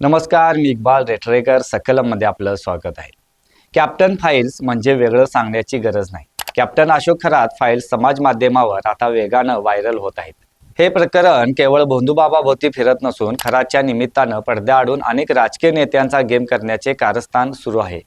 नमस्कार, मी इक्बाल रेठरेकर. सकलममध्ये आपलं स्वागत आहे. कॅप्टन फाईल्स म्हणजे वेगळं सांगण्याची गरज नाही. कॅप्टन अशोक खरात फाईल्स समाज माध्यमावर आता वेगानं व्हायरल होत आहेत. हे प्रकरण केवळ भोंदूबाबा भोवती फिरत नसून खरातच्या निमित्तानं पडद्याआडून अनेक राजकीय नेत्यांचा गेम करण्याचे कारस्थान सुरू आहे.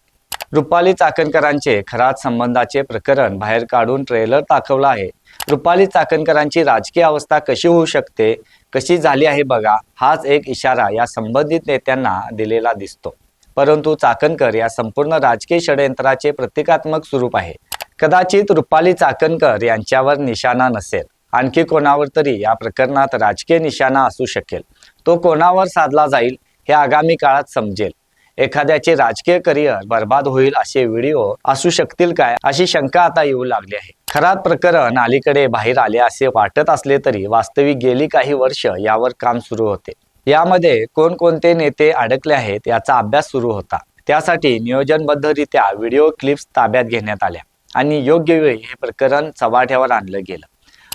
रुपाली चाकणकरांचे खरात संबंधाचे प्रकरण बाहेर काढून ट्रेलर दाखवला आहे. रुपाली चाकणकरांची राजकीय अवस्था कशी होऊ शकते, कशी झाली आहे बघा, हाच एक इशारा या संबंधित नेत्यांना दिलेला दिसतो. परंतु चाकणकर या संपूर्ण राजकीय षडयंत्राचे प्रतिकात्मक स्वरूप आहे. कदाचित रुपाली चाकणकर यांच्यावर निशाणा नसेल, आणखी कोणावर तरी या प्रकरणात राजकीय निशाणा असू शकेल. तो कोणावर साधला जाईल हे आगामी काळात समजेल. एखाद्याचे राजकीय करिअर बर्बाद होईल असे व्हिडिओ असू शकतील काय, अशी शंका आता येऊ लागली आहे. खरात प्रकरण अलीकडे बाहेर आले असे वाटत असले तरी वास्तविक गेली काही वर्ष यावर काम सुरू होते. यामध्ये कोणकोणते नेते अडकले आहेत याचा अभ्यास सुरू होता. त्यासाठी नियोजनबद्धरित्या व्हिडिओ क्लिप्स ताब्यात घेण्यात आल्या आणि योग्य वेळी हे प्रकरण चव्हाट्यावर आणलं गेलं.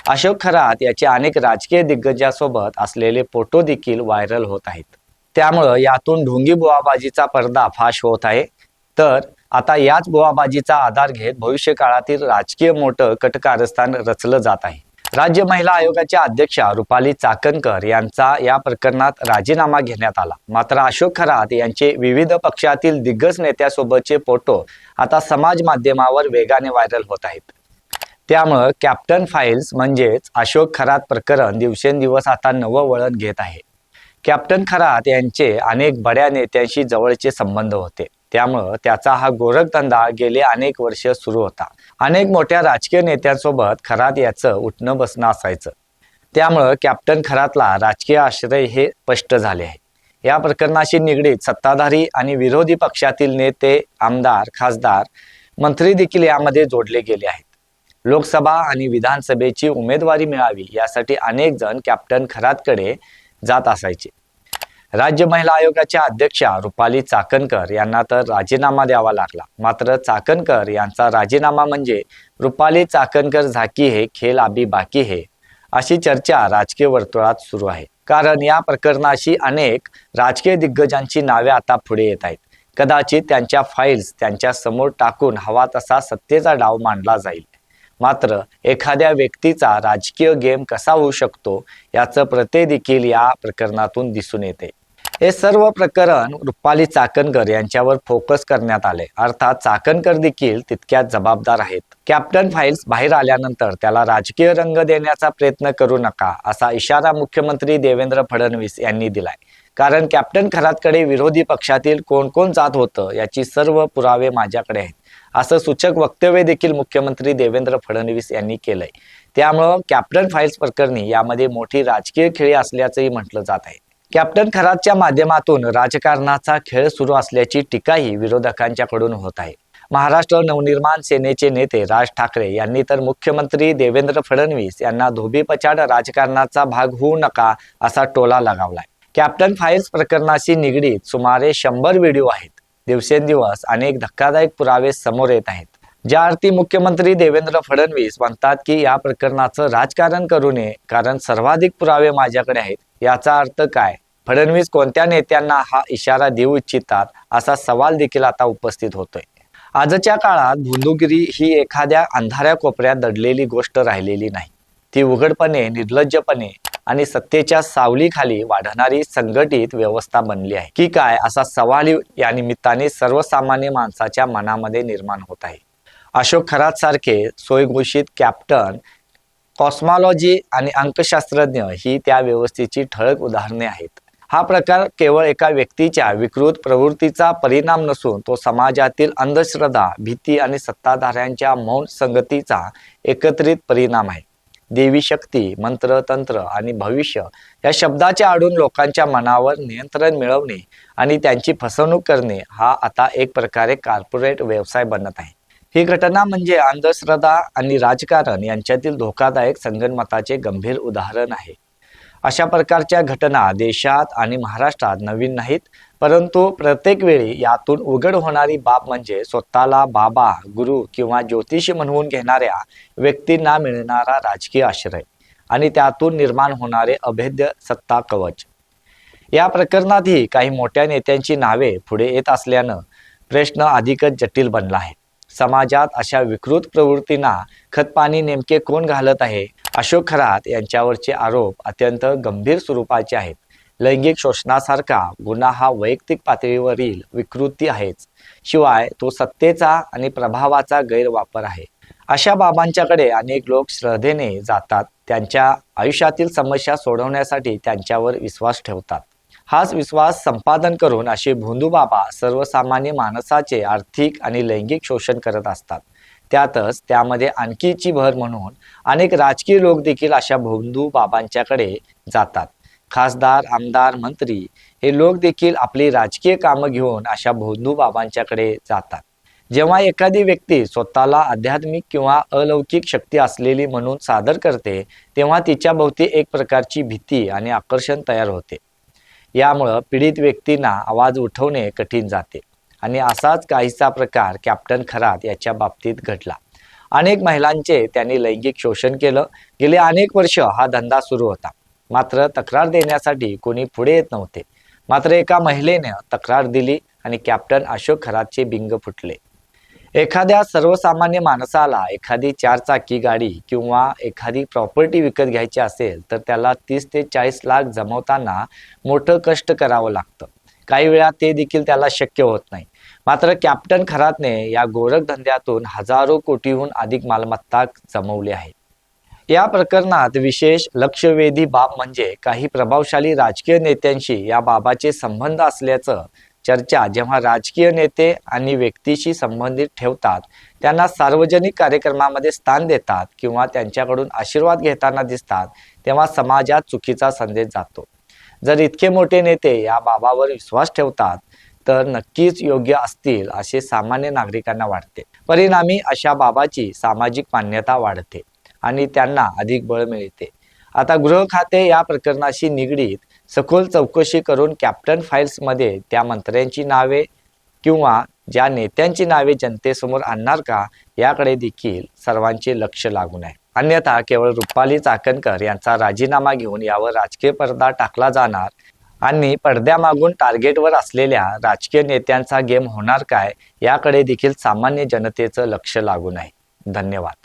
अशोक खरात याचे अनेक राजकीय दिग्गजांसोबत असलेले फोटो देखील व्हायरल होत आहेत. त्यामुळं यातून ढोंगी बुवाबाजीचा पर्दा फाश होत आहे. तर आता याच बुवाबाजीचा आधार घेत भविष्य काळातील राजकीय मोठं कटकारस्थान रचलं जात आहे. राज्य महिला आयोगाच्या अध्यक्षा रुपाली चाकणकर यांचा या प्रकरणात राजीनामा घेण्यात आला. मात्र अशोक खरात यांचे विविध पक्षातील दिग्गज नेत्यासोबतचे फोटो आता समाज माध्यमावर वेगाने व्हायरल होत आहेत. त्यामुळं कॅप्टन फाईल्स म्हणजेच अशोक खरात प्रकरण दिवसेंदिवस आता नवं वळण घेत आहे. कॅप्टन खरात यांचे अनेक बड्या नेत्यांशी जवळचे संबंध होते. त्यामुळं त्याचा हा गोरखधंदा गेले अनेक वर्ष सुरू होता. अनेक मोठ्या राजकीय नेत्यांसोबत खरात याचं उठणं बसणं असायचं. त्यामुळं कॅप्टन खरातला राजकीय आश्रय हे स्पष्ट झाले आहे. या प्रकरणाशी निगडीत सत्ताधारी आणि विरोधी पक्षातील नेते, आमदार, खासदार, मंत्री देखील यामध्ये जोडले गेले आहेत. लोकसभा आणि विधानसभेची उमेदवारी मिळावी यासाठी अनेक जण कॅप्टन खरातकडे जात असायचे. राज्य महिला आयोगाच्या अध्यक्षा रुपाली चाकणकर यांना तर राजीनामा द्यावा लागला. मात्र चाकणकर यांचा राजीनामा म्हणजे रुपाली चाकणकर झाकी है, खेल अभी बाकी है, अशी चर्चा राजकीय वर्तुळात सुरू आहे. कारण या प्रकरणाशी अनेक राजकीय दिग्गजांची नावे आता पुढे येत आहेत. कदाचित त्यांच्या फाईल्स त्यांच्या समोर टाकून हवा तसा सत्तेचा डाव मांडला जाईल. मात्र एखाद्या व्यक्तीचा राजकीय गेम कसा होऊ शकतो याचं प्रत्यय देखील या प्रकरणातून दिसून येते. हे सर्व प्रकरण रुपाली चाकणकर यांच्यावर फोकस करण्यात आले. अर्थात चाकणकर देखील तितक्याच जबाबदार आहेत. कॅप्टन फाईल्स बाहेर आल्यानंतर त्याला राजकीय रंग देण्याचा प्रयत्न करू नका, असा इशारा मुख्यमंत्री देवेंद्र फडणवीस यांनी दिलाय. कारण कॅप्टन खरातकडे विरोधी पक्षातील कोण कोण जात होतं याची सर्व पुरावे माझ्याकडे आहेत, असं सूचक वक्तव्य देखील मुख्यमंत्री देवेंद्र फडणवीस यांनी केलंय. त्यामुळं कॅप्टन फाईल्स प्रकरणी यामध्ये मोठी राजकीय खेळी असल्याचंही म्हटलं जात आहे. कॅप्टन खरातच्या माध्यमातून राजकारणाचा खेळ सुरू असल्याची टीकाही विरोधकांच्याकडून होत आहे. महाराष्ट्र नवनिर्माण सेनेचे नेते राज ठाकरे यांनी तर मुख्यमंत्री देवेंद्र फडणवीस यांना धोबीपछाड राजकारणाचा भाग होऊ नका असा टोला लगावलाय. कॅप्टन फाईल्स प्रकरणाशी निगडीत सुमारे 100 व्हिडिओ आहेत. दिवसेंदिवस अनेक धक्कादायक पुरावे समोर येत आहेत. ज्या अर्थी मुख्यमंत्री देवेंद्र फडणवीस म्हणतात की या प्रकरणाचं राजकारण करू नये कारण सर्वाधिक पुरावे माझ्याकडे आहेत, याचा अर्थ काय? फडणवीस कोणत्या नेत्यांना हा इशारा देऊ इच्छितात असा सवाल देखील आता उपस्थित होतोय. आजच्या काळात भोंदूगिरी ही एखाद्या अंधाऱ्या कोपऱ्यात दडलेली गोष्ट राहिलेली नाही. ती उघडपणे, निर्लज्जपणे आणि सत्तेच्या सावलीखाली वाढणारी संघटित व्यवस्था बनली आहे की काय, असा सवाल या निमित्ताने सर्वसामान्य माणसाच्या मनामध्ये निर्माण होत आहे. अशोक खरात सारखे सोयघोषित कॅप्टन, कॉस्मॉलॉजी आणि अंकशास्त्रज्ञ ही त्या व्यवस्थेची ठळक उदाहरणे आहेत. हा प्रकार केवळ एका व्यक्तीच्या विकृत प्रवृत्तीचा परिणाम नसून तो समाजातील अंधश्रद्धा, भीती आणि सत्ताधाऱ्यांच्या मौन संगतीचा एकत्रित परिणाम आहे. देवी शक्ती, मंत्र, तंत्र आणि भविष्य या शब्दाच्या आडून लोकांच्या मनावर नियंत्रण मिळवणे आणि त्यांची फसवणूक करणे हा आता एक प्रकारे कॉर्पोरेट व्यवसाय बनत आहे. ही घटना म्हणजे अंधश्रद्धा आणि राजकारण यांच्यातील धोकादायक संगनमताचे गंभीर उदाहरण आहे. अशा प्रकारच्या घटना देशात आणि महाराष्ट्रात नवीन नाहीत, परंतु प्रत्येक वेळी यातून उघड होणारी बाब म्हणजे स्वतःला बाबा, गुरु किंवा ज्योतिषी म्हणवून घेणाऱ्या व्यक्तींना मिळणारा राजकीय आश्रय आणि त्यातून निर्माण होणारे अभेद्य सत्ता कवच. या प्रकरणातही काही मोठ्या नेत्यांची नावे पुढे येत असल्यानं प्रश्न अधिकच जटिल बनला आहे. समाजात अशा विकृत प्रवृत्तींना खतपाणी नेमके कोण घालत आहे? अशोक खरात यांच्यावरचे आरोप अत्यंत गंभीर स्वरूपाचे आहेत. लैंगिक शोषणासारखा गुन्हा हा वैयक्तिक पातळीवरील विकृती आहेच, शिवाय तो सत्तेचा आणि प्रभावाचा गैरवापर आहे. अशा बाबांच्याकडे अनेक लोक श्रद्धेने जातात, त्यांच्या आयुष्यातील समस्या सोडवण्यासाठी त्यांच्यावर विश्वास ठेवतात. हाच विश्वास संपादन करून असे भोंदू बाबा सर्वसामान्य माणसाचे आर्थिक आणि लैंगिक शोषण करत असतात. त्यामध्ये आणखीची भर म्हणून अनेक राजकीय लोक देखील अशा भोंदू बाबांच्याकडे जातात. खासदार, आमदार, मंत्री हे लोक देखील आपली राजकीय कामं घेऊन अशा भोंदू बाबांच्याकडे जातात. जेव्हा एखादी व्यक्ती स्वतःला आध्यात्मिक किंवा अलौकिक शक्ती असलेली म्हणून सादर करते, तेव्हा तिच्या भोवती एक प्रकारची भीती आणि आकर्षण तयार होते. यामुळं पीडित व्यक्तींना आवाज उठवणे कठीण जाते आणि असाच काहीसा प्रकार कॅप्टन खरात याच्या बाबतीत घडला. अनेक महिलांचे त्यांनी लैंगिक शोषण केलं. गेले अनेक वर्ष हा धंदा सुरू होता, मात्र तक्रार देण्यासाठी कोणी पुढे येत नव्हते. मात्र एका महिलेने तक्रार दिली आणि कॅप्टन अशोक खरातचे बिंग फुटले. एखाद्या सर्वसामान्य माणसाला एखादी 4 चाकी गाडी किंवा एखादी प्रॉपर्टी विकत घ्यायची असेल तर त्याला 30 ते 40 लाख जमवताना मोठं कष्ट करावं लागतं. काही वेळा ते देखील त्याला शक्य होत नाही. मात्र कॅप्टन खरातने या गोरखधंद्यातून हजारो कोटीहून अधिक मालमत्ता जमवली आहे. या प्रकरणात विशेष लक्षवेधी बाब म्हणजे काही प्रभावशाली राजकीय नेत्यांशी या बाबाचे संबंध असल्याचं चर्चा जेव्हा राजकीय नेते आणि व्यक्तीशी संबंधित ठेवतात, त्यांना सार्वजनिक कार्यक्रमामध्ये स्थान देतात किंवा त्यांच्याकडून आशीर्वाद घेताना दिसतात, तेव्हा समाजात चुकीचा संदेश जातो. जर इतके मोठे नेते या बाबावर विश्वास ठेवतात तर नक्कीच योग्य असतील असे सामान्य नागरिकांना वाटते. परिणामी अशा बाबाची सामाजिक मान्यता वाढते आणि त्यांना अधिक बळ मिळते. आता गृह खाते या प्रकरणाशी निगडीत सखोल चौकशी करून कॅप्टन फाईल्समध्ये त्या मंत्र्यांची नावे किंवा ज्या नेत्यांची नावे जनतेसमोर आणणार का, याकडे देखील सर्वांचे लक्ष लागून आहे. अन्यथा केवळ रुपाली चाकणकर यांचा राजीनामा घेऊन यावर राजकीय पडदा टाकला जाणार आणि पडद्यामागून टार्गेटवर असलेल्या राजकीय नेत्यांचा गेम होणार काय, याकडे देखील सामान्य जनतेचं लक्ष लागून आहे. धन्यवाद.